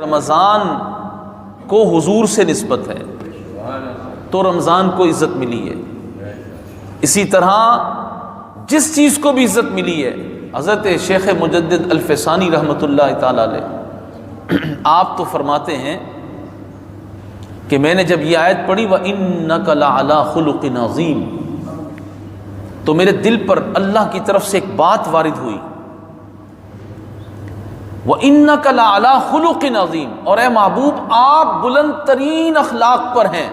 رمضان کو حضور سے نسبت ہے تو رمضان کو عزت ملی ہے. اسی طرح جس چیز کو بھی عزت ملی ہے، حضرت شیخ مجدد الفسانی رحمۃ اللہ تعالی علیہ آپ تو فرماتے ہیں کہ میں نے جب یہ آیت پڑھی وَإِنَّكَ لَعَلَىٰ خُلُقٍ عَظِيمٍ تو میرے دل پر اللہ کی طرف سے ایک بات وارد ہوئی، وَإِنَّكَ لَعَلَىٰ خُلُقٍ عَظِيمٍ، اور اے محبوب آپ بلند ترین اخلاق پر ہیں.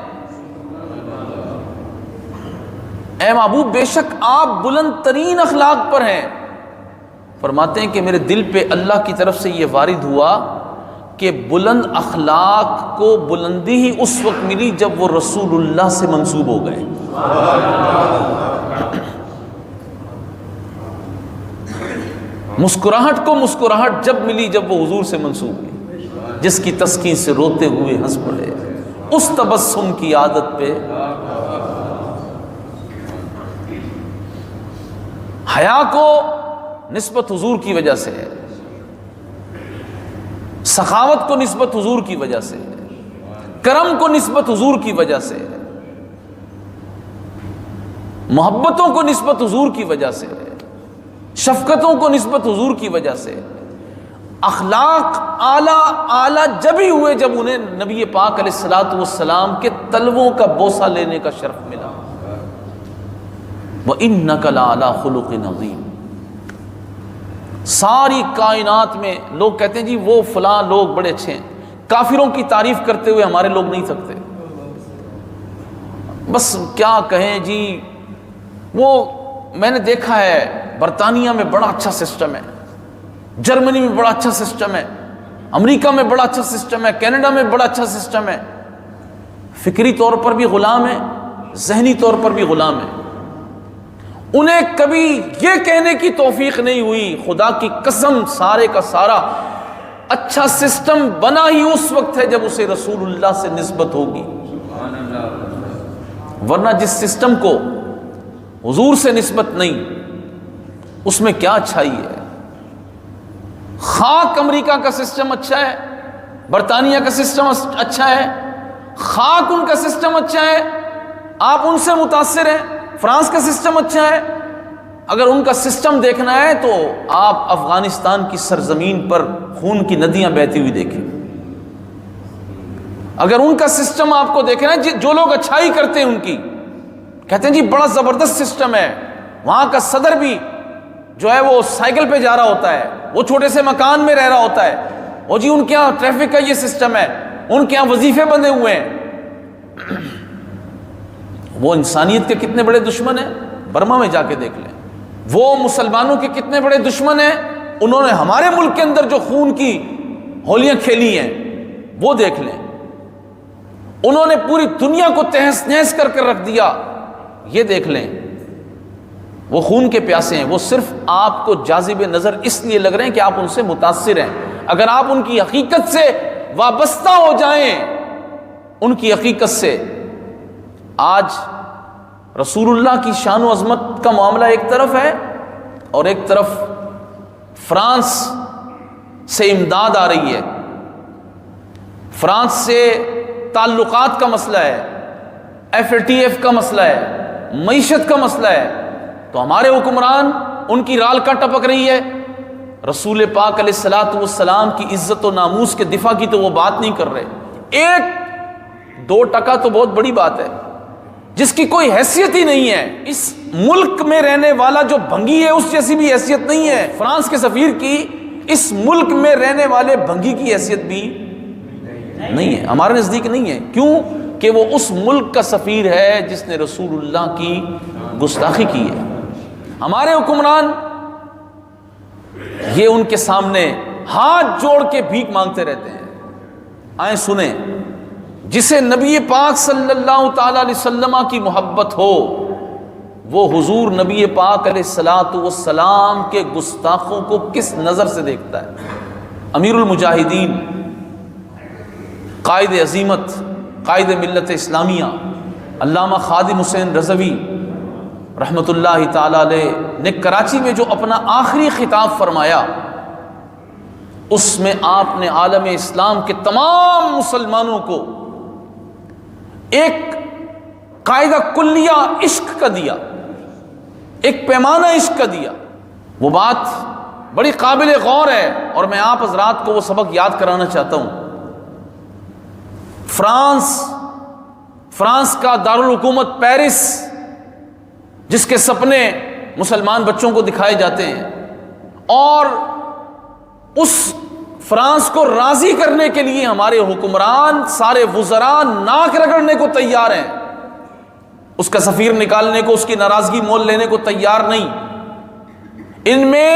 اے محبوب بے شک آپ بلند ترین اخلاق پر ہیں. فرماتے ہیں کہ میرے دل پہ اللہ کی طرف سے یہ وارد ہوا کہ بلند اخلاق کو بلندی ہی اس وقت ملی جب وہ رسول اللہ سے منسوب ہو گئے. مسکراہٹ کو مسکراہٹ جب ملی جب وہ حضور سے منسوب ہوئی. جس کی تسکین سے روتے ہوئے ہنس پڑے اس تبسم کی عادت پہ. حیا کو نسبت حضور کی وجہ سے ہے، سخاوت کو نسبت حضور کی وجہ سے ہے، کرم کو نسبت حضور کی وجہ سے ہے، محبتوں کو نسبت حضور کی وجہ سے ہے، شفقتوں کو نسبت حضور کی وجہ سے. اخلاق اعلیٰ جب ہی ہوئے جب انہیں نبی پاک علیہ الصلوۃ والسلام کے تلووں کا بوسہ لینے کا شرف ملا. وَإِنَّكَ لَعَلَىٰ خُلُقٍ عَظِيمٍ. ساری کائنات میں لوگ کہتے ہیں جی وہ فلاں لوگ بڑے اچھے ہیں، کافروں کی تعریف کرتے ہوئے ہمارے لوگ نہیں تھکتے. بس کیا کہیں جی، وہ میں نے دیکھا ہے برطانیہ میں بڑا اچھا سسٹم ہے، جرمنی میں بڑا اچھا سسٹم ہے، امریکہ میں بڑا اچھا سسٹم ہے، کینیڈا میں بڑا اچھا سسٹم ہے. فکری طور پر بھی غلام ہے، ذہنی طور پر بھی غلام ہے. انہیں کبھی یہ کہنے کی توفیق نہیں ہوئی خدا کی قسم سارے کا سارا اچھا سسٹم بنا ہی اس وقت ہے جب اسے رسول اللہ سے نسبت ہوگی. ورنہ جس سسٹم کو حضور سے نسبت نہیں اس میں کیا اچھائی ہے. خاک امریکہ کا سسٹم اچھا ہے، برطانیہ کا سسٹم اچھا ہے، خاک ان کا سسٹم اچھا ہے، آپ ان سے متاثر ہیں. فرانس کا سسٹم اچھا ہے، اگر ان کا سسٹم دیکھنا ہے تو آپ افغانستان کی سرزمین پر خون کی ندیاں بہتی ہوئی دیکھیں. اگر ان کا سسٹم آپ کو دیکھنا ہے، جو لوگ اچھائی کرتے ہیں ان کی کہتے ہیں جی بڑا زبردست سسٹم ہے، وہاں کا صدر بھی جو ہے وہ سائیکل پہ جا رہا ہوتا ہے، وہ چھوٹے سے مکان میں رہ رہا ہوتا ہے، اور جی ان کے یہاں ٹریفک کا یہ سسٹم ہے، ان کے یہاں وظیفے بندے ہوئے ہیں. وہ انسانیت کے کتنے بڑے دشمن ہیں، برما میں جا کے دیکھ لیں. وہ مسلمانوں کے کتنے بڑے دشمن ہیں، انہوں نے ہمارے ملک کے اندر جو خون کی ہولیاں کھیلی ہیں وہ دیکھ لیں. انہوں نے پوری دنیا کو تہس نہس کر کے رکھ دیا، یہ دیکھ لیں. وہ خون کے پیاسے ہیں، وہ صرف آپ کو جاذب نظر اس لیے لگ رہے ہیں کہ آپ ان سے متاثر ہیں. اگر آپ ان کی حقیقت سے وابستہ ہو جائیں، ان کی حقیقت سے. آج رسول اللہ کی شان و عظمت کا معاملہ ایک طرف ہے اور ایک طرف فرانس سے امداد آ رہی ہے، فرانس سے تعلقات کا مسئلہ ہے، FATF کا مسئلہ ہے، معیشت کا مسئلہ ہے. تو ہمارے حکمران ان کی رال کا ٹپک رہی ہے. رسول پاک علیہ الصلوۃ والسلام کی عزت و ناموس کے دفاع کی تو وہ بات نہیں کر رہے. 1-2% تو بہت بڑی بات ہے، جس کی کوئی حیثیت ہی نہیں ہے. اس ملک میں رہنے والا جو بھنگی ہے اس جیسی بھی حیثیت نہیں ہے. فرانس کے سفیر کی اس ملک میں رہنے والے بھنگی کی حیثیت بھی نہیں ہے، ہمارے نزدیک نہیں ہے. کیوں کہ وہ اس ملک کا سفیر ہے جس نے رسول اللہ کی گستاخی کی ہے. ہمارے حکمران یہ ان کے سامنے ہاتھ جوڑ کے بھیک مانگتے رہتے ہیں. آئیں سنیں، جسے نبی پاک صلی اللہ تعالی علیہ وسلم کی محبت ہو وہ حضور نبی پاک علیہ الصلوۃ والسلام کے گستاخوں کو کس نظر سے دیکھتا ہے. امیر المجاہدین، قائد عظیمت، قائد ملت اسلامیہ علامہ خادم حسین رضوی رحمۃ اللہ تعالی علیہ نے کراچی میں جو اپنا آخری خطاب فرمایا اس میں آپ نے عالم اسلام کے تمام مسلمانوں کو ایک قاعدہ کلیہ عشق کا دیا، ایک پیمانہ عشق کا دیا۔ وہ بات بڑی قابل غور ہے اور میں آپ حضرات کو وہ سبق یاد کرانا چاہتا ہوں۔ فرانس کا دارالحکومت پیرس، جس کے سپنے مسلمان بچوں کو دکھائے جاتے ہیں، اور اس فرانس کو راضی کرنے کے لیے ہمارے حکمران سارے وزراء ناک رگڑنے کو تیار ہیں، اس کا سفیر نکالنے کو، اس کی ناراضگی مول لینے کو تیار نہیں۔ ان میں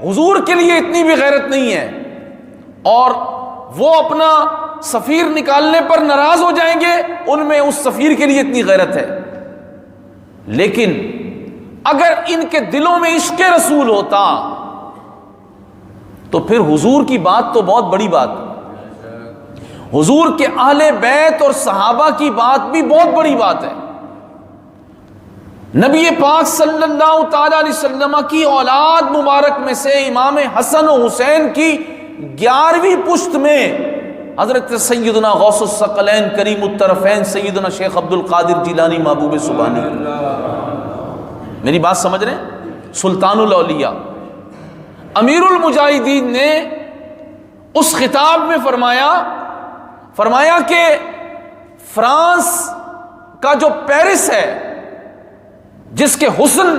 حضور کے لیے اتنی بھی غیرت نہیں ہے، اور وہ اپنا سفیر نکالنے پر ناراض ہو جائیں گے، ان میں اس سفیر کے لیے اتنی غیرت ہے۔ لیکن اگر ان کے دلوں میں عشق رسول ہوتا تو پھر حضور کی بات تو بہت بڑی بات، حضور کے اہل بیت اور صحابہ کی بات بھی بہت بڑی بات ہے۔ نبی پاک صلی اللہ تعالی علیہ وسلم کی اولاد مبارک میں سے امام حسن و حسین کی 11ویں پشت میں حضرت سیدنا غوث الثقلین کریم الطرفین سیدنا شیخ عبد القادر جیلانی محبوب سبحانی، میری بات سمجھ رہے ہیں؟ سلطان الاولیاء امیر المجاہدین نے اس خطاب میں فرمایا کہ فرانس کا جو پیرس ہے، جس کے حسن،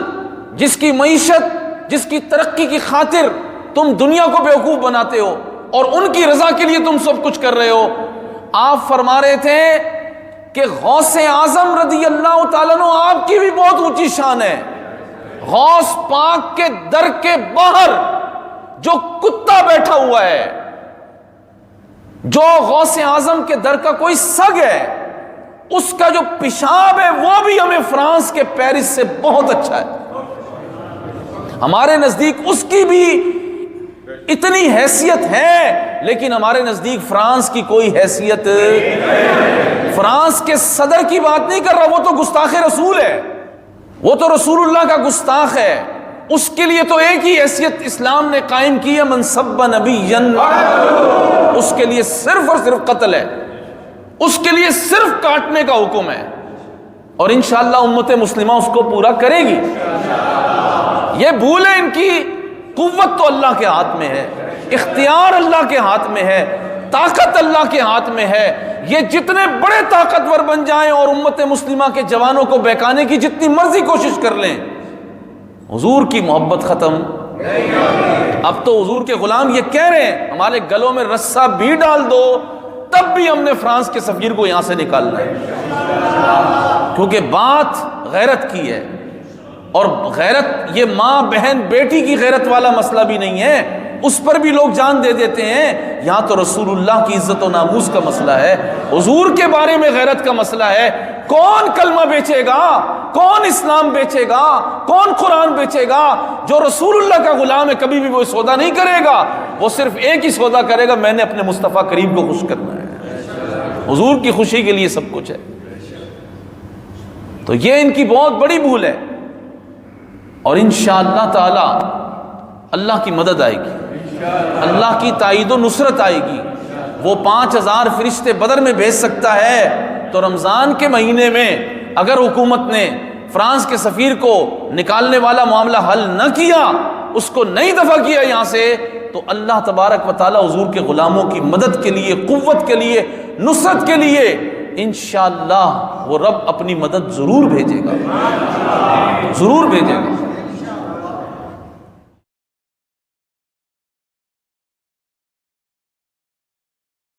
جس کی معیشت، جس کی ترقی کی خاطر تم دنیا کو بیوقوف بناتے ہو اور ان کی رضا کے لیے تم سب کچھ کر رہے ہو، آپ فرما رہے تھے کہ غوث اعظم رضی اللہ تعالیٰ عنہ آپ کی بھی بہت اونچی شان ہے۔ غوث پاک کے در کے باہر جو کتا بیٹھا ہوا ہے، جو غوث اعظم کے در کا کوئی سگ ہے، اس کا جو پیشاب ہے وہ بھی ہمیں فرانس کے پیرس سے بہت اچھا ہے۔ ہمارے نزدیک اس کی بھی اتنی حیثیت ہے، لیکن ہمارے نزدیک فرانس کی کوئی حیثیت، فرانس کے صدر کی بات نہیں کر رہا، وہ تو گستاخ رسول ہے، وہ تو رسول اللہ کا گستاخ ہے۔ اس کے لیے تو ایک ہی حیثیت اسلام نے قائم کی ہے، من سب نبیا، اس کے لیے صرف اور صرف قتل ہے، اس کے لیے صرف کاٹنے کا حکم ہے، اور انشاءاللہ امت مسلمہ اس کو پورا کرے گی۔ یہ بھول ہے ان کی، قوت تو اللہ کے ہاتھ میں ہے، اختیار اللہ کے ہاتھ میں ہے، طاقت اللہ کے ہاتھ میں ہے۔ یہ جتنے بڑے طاقتور بن جائیں اور امت مسلمہ کے جوانوں کو بہکانے کی جتنی مرضی کوشش کر لیں، حضور کی محبت ختم۔ اب تو حضور کے غلام یہ کہہ رہے ہیں ہمارے گلوں میں رسہ بھی ڈال دو، تب بھی ہم نے فرانس کے سفیر کو یہاں سے نکالنا ہے، کیونکہ بات غیرت کی ہے، اور غیرت یہ ماں بہن بیٹی کی غیرت والا مسئلہ بھی نہیں ہے، اس پر بھی لوگ جان دے دیتے ہیں۔ یہاں تو رسول اللہ کی عزت و ناموس کا مسئلہ ہے، حضور کے بارے میں غیرت کا مسئلہ ہے۔ کون کلمہ بیچے گا، کون اسلام بیچے گا، کون قرآن بیچے گا؟ جو رسول اللہ کا غلام ہے کبھی بھی وہ سودا نہیں کرے گا، وہ صرف ایک ہی سودا کرے گا، میں نے اپنے مصطفیٰ کریم کو خوش کرنا ہے، حضور کی خوشی کے لیے سب کچھ ہے۔ تو یہ ان کی بہت بڑی بھول ہے، اور انشاءاللہ تعالی اللہ کی مدد آئے گی، اللہ کی تائید و نصرت آئے گی۔ وہ 5000 فرشتے بدر میں بھیج سکتا ہے، تو رمضان کے مہینے میں اگر حکومت نے فرانس کے سفیر کو نکالنے والا معاملہ حل نہ کیا، اس کو نہیں دفع کیا یہاں سے، تو اللہ تبارک و تعالی حضور کے غلاموں کی مدد کے لیے، قوت کے لیے، نصرت کے لیے انشاءاللہ وہ رب اپنی مدد ضرور بھیجے گا، ضرور بھیجے گا۔